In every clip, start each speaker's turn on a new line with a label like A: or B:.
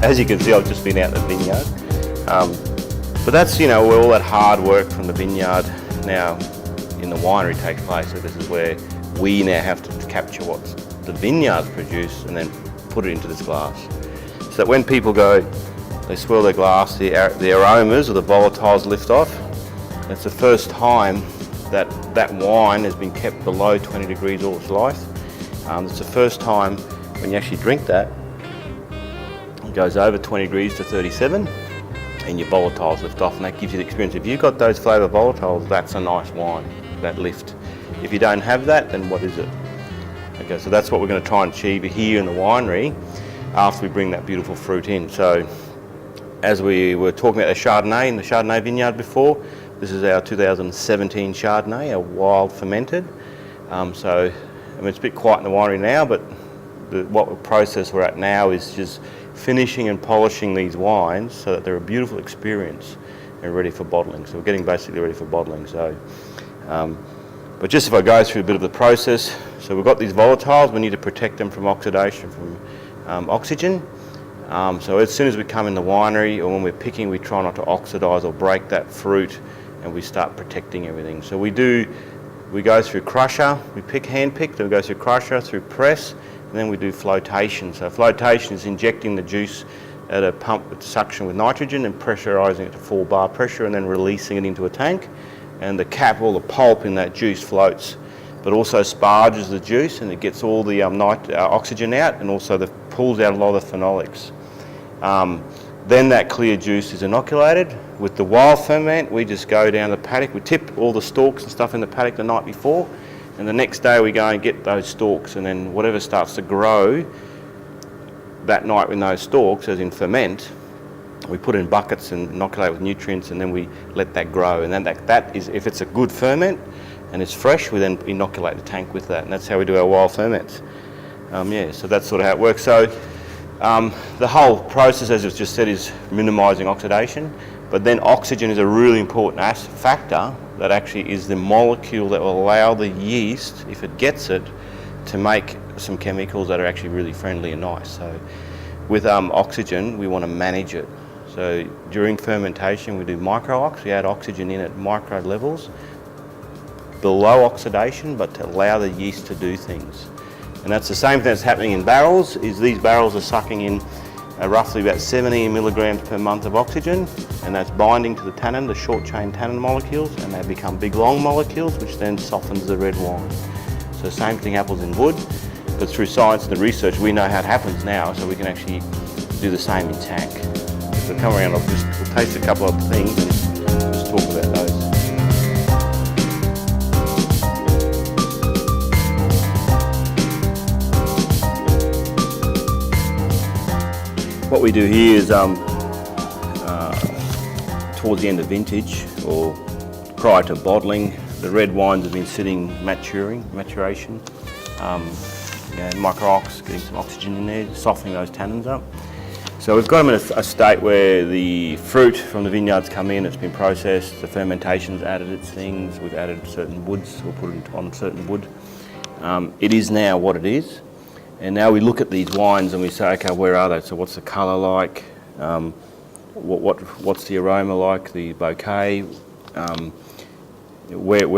A: as you can see, I've just been out in the vineyard. But that's, where all that hard work from the vineyard now in the winery takes place. So this is where we now have to capture what the vineyards produce and then put it into this glass. So that when people go, they swirl their glass, the aromas or the volatiles lift off. It's the first time that that wine has been kept below 20 degrees all its life. It's the first time when you actually drink that, it goes over 20 degrees to 37 and your volatiles lift off, and that gives you the experience. If you've got those flavour volatiles, that's a nice wine, that lift. If you don't have that, then what is it? Okay, so that's what we're going to try and achieve here in the winery after we bring that beautiful fruit in. So as we were talking about the Chardonnay in the Chardonnay vineyard before, this is our 2017 Chardonnay, a wild fermented. It's a bit quiet in the winery now, but what process we're at now is just finishing and polishing these wines so that they're a beautiful experience and ready for bottling. So we're getting basically ready for bottling. But just if I go through a bit of the process, so we've got these volatiles, we need to protect them from oxidation, from oxygen. So as soon as we come in the winery or when we're picking, we try not to oxidise or break that fruit, and we start protecting everything. So we go through crusher, we hand pick, then we go through crusher, through press, and then we do flotation. So flotation is injecting the juice at a pump with suction with nitrogen and pressurising it to 4 bar pressure and then releasing it into a tank. And the cap, all the pulp in that juice floats, but also sparges the juice and it gets all the oxygen out, and also pulls out a lot of the phenolics. Then that clear juice is inoculated. With the wild ferment, we just go down the paddock, we tip all the stalks and stuff in the paddock the night before, and the next day we go and get those stalks, and then whatever starts to grow that night in those stalks, as in ferment, we put in buckets and inoculate with nutrients, and then we let that grow. And then that is, if it's a good ferment and it's fresh, we then inoculate the tank with that, and that's how we do our wild ferments. So that's sort of how it works. So the whole process, as was just said, is minimising oxidation, but then oxygen is a really important factor that actually is the molecule that will allow the yeast, if it gets it, to make some chemicals that are actually really friendly and nice. So with oxygen, we want to manage it. So during fermentation, we do micro-ox, we add oxygen in at micro levels, below oxidation, but to allow the yeast to do things. And that's the same thing that's happening in barrels, is these barrels are sucking in roughly about 70 milligrams per month of oxygen, and that's binding to the tannin, the short chain tannin molecules, and they become big long molecules, which then softens the red wine. So same thing happens in wood, but through science and the research, we know how it happens now, so we can actually do the same in tank. So come around, we'll taste a couple of things and just talk about those. What we do here is towards the end of vintage or prior to bottling, the red wines have been sitting maturation, micro-ox, getting some oxygen in there, softening those tannins up. So we've got them in a state where the fruit from the vineyards come in, it's been processed, the fermentation's added its things, we've added certain woods, we'll put it on certain wood. It is now what it is. And now we look at these wines and we say, okay, where are they? So what's the colour like? What's the aroma like? The bouquet? Where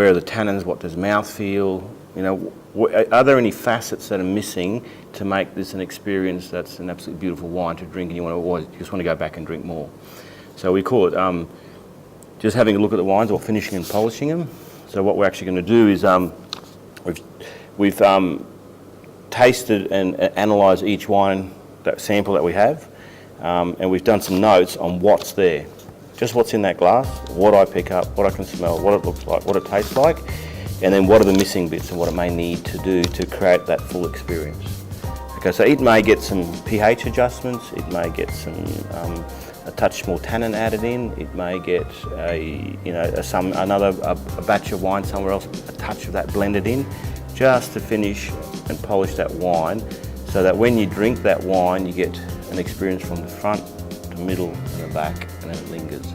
A: are the tannins? What does mouth feel? Are there any facets that are missing to make this an experience that's an absolutely beautiful wine to drink, and you just want to go back and drink more? So we call it just having a look at the wines, or finishing and polishing them. So what we're actually going to do is we've tasted and analysed each wine, that sample that we have, and we've done some notes on what's there. Just what's in that glass, what I pick up, what I can smell, what it looks like, what it tastes like, and then what are the missing bits and what it may need to do to create that full experience. Okay, so it may get some pH adjustments, it may get some a touch more tannin added in, it may get a batch of wine somewhere else, a touch of that blended in, just to finish and polish that wine, so that when you drink that wine, you get an experience from the front to middle and the back, and then it lingers.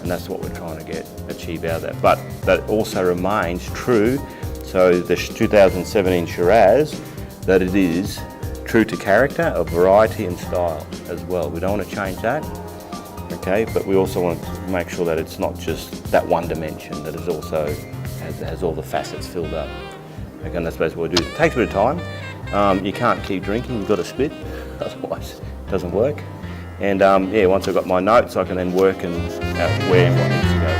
A: And that's what we're trying to achieve out of that. But that also remains true, so the 2017 Shiraz, that it is true to character, of variety and style as well. We don't want to change that, okay? But we also want to make sure that it's not just that one dimension, that it also has all the facets filled up. Okay, and that's basically what we do. It takes a bit of time. You can't keep drinking, you've got to spit, otherwise it doesn't work. And yeah, once I've got my notes, I can then work and where and what needs to go.